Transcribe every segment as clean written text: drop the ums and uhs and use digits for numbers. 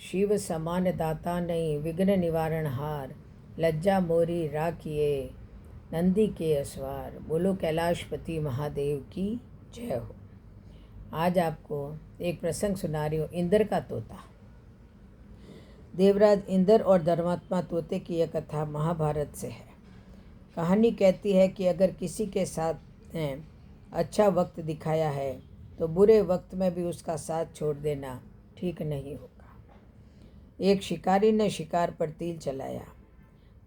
शिव समान दाता नहीं विघ्न निवारण हार, लज्जा मोरी राखिए नंदी के असवार। बोलो कैलाशपति महादेव की जय हो। आज आपको एक प्रसंग सुना रही हूँ, इंद्र का तोता। देवराज इंद्र और धर्मात्मा तोते की यह कथा महाभारत से है। कहानी कहती है कि अगर किसी के साथ अच्छा वक्त दिखाया है तो बुरे वक्त में भी उसका साथ छोड़ देना ठीक नहीं होगा। एक शिकारी ने शिकार पर तीर चलाया।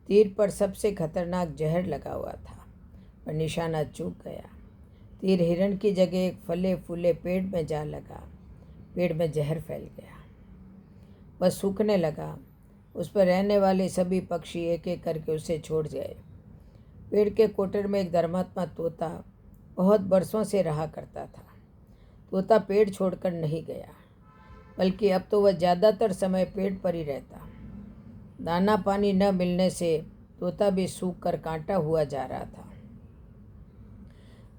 तीर पर सबसे खतरनाक जहर लगा हुआ था, पर निशाना चूक गया। तीर हिरण की जगह एक फले फूले पेड़ में जा लगा। पेड़ में जहर फैल गया, वह सूखने लगा। उस पर रहने वाले सभी पक्षी एक एक करके उसे छोड़ गए। पेड़ के कोटर में एक धर्मात्मा तोता बहुत बरसों से रहा करता था। तोता पेड़ छोड़कर नहीं गया, बल्कि अब तो वह ज़्यादातर समय पेड़ पर ही रहता। दाना पानी न मिलने से तोता भी सूख कर कांटा हुआ जा रहा था।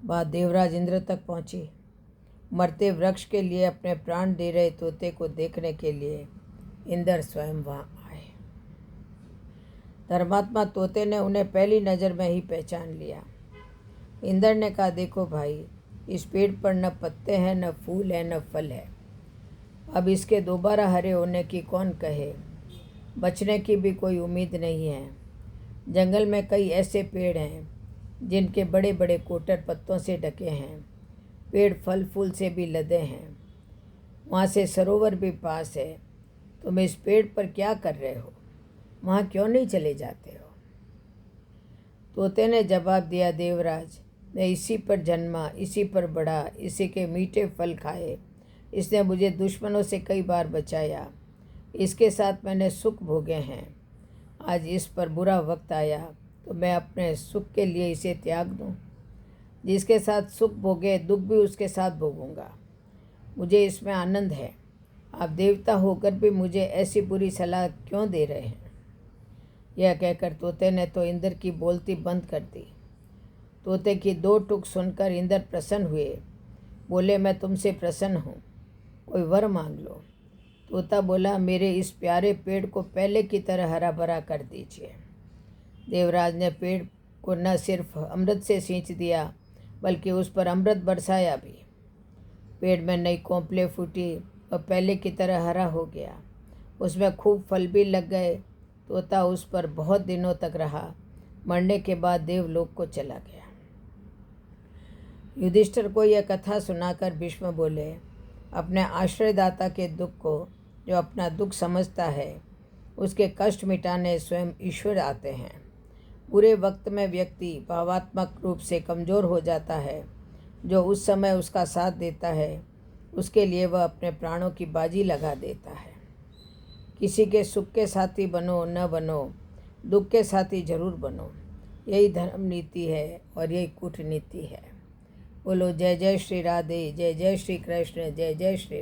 बात देवराज इंद्र तक पहुंची। मरते वृक्ष के लिए अपने प्राण दे रहे तोते को देखने के लिए इंद्र स्वयं वहां आए। धर्मात्मा तोते ने उन्हें पहली नज़र में ही पहचान लिया। इंद्र ने कहा, देखो भाई, इस पेड़ पर न पत्ते हैं, न फूल है, न फल है। अब इसके दोबारा हरे होने की कौन कहे। बचने की भी कोई उम्मीद नहीं है। जंगल में कई ऐसे पेड़ हैं जिनके बड़े बड़े कोटर पत्तों से ढके हैं। पेड़ फल फूल से भी लदे हैं। वहाँ से सरोवर भी पास है। तुम इस पेड़ पर क्या कर रहे हो? वहाँ क्यों नहीं चले जाते हो? तोते ने जवाब दिया, देवराज, मैं इसी पर जन्मा, इसी पर बढ़ा, इसी के मीठे फल खाए। इसने मुझे दुश्मनों से कई बार बचाया। इसके साथ मैंने सुख भोगे हैं। आज इस पर बुरा वक्त आया तो मैं अपने सुख के लिए इसे त्याग दूं? जिसके साथ सुख भोगे दुख भी उसके साथ भोगूंगा। मुझे इसमें आनंद है। आप देवता होकर भी मुझे ऐसी बुरी सलाह क्यों दे रहे हैं? यह कहकर तोते ने तो इंद्र की बोलती बंद कर दी। तोते की दो टूक सुनकर इंद्र प्रसन्न हुए। बोले, मैं तुमसे प्रसन्न हूँ, कोई वर मांग लो। तोता बोला, मेरे इस प्यारे पेड़ को पहले की तरह हरा भरा कर दीजिए। देवराज ने पेड़ को न सिर्फ अमृत से सींच दिया, बल्कि उस पर अमृत बरसाया भी। पेड़ में नई कोंपलें फूटी और पहले की तरह हरा हो गया। उसमें खूब फल भी लग गए। तोता उस पर बहुत दिनों तक रहा। मरने के बाद देवलोक को चला गया। युधिष्ठिर को यह कथा सुनाकर भीष्म बोले, अपने आश्रयदाता के दुख को जो अपना दुख समझता है, उसके कष्ट मिटाने स्वयं ईश्वर आते हैं। बुरे वक्त में व्यक्ति भावात्मक रूप से कमज़ोर हो जाता है। जो उस समय उसका साथ देता है, उसके लिए वह अपने प्राणों की बाजी लगा देता है। किसी के सुख के साथी बनो न बनो, दुख के साथी जरूर बनो। यही धर्म नीति है और यही कूटनीति है। बोलो जय जय श्री राधे, जय जय श्री कृष्ण, जय जय श्री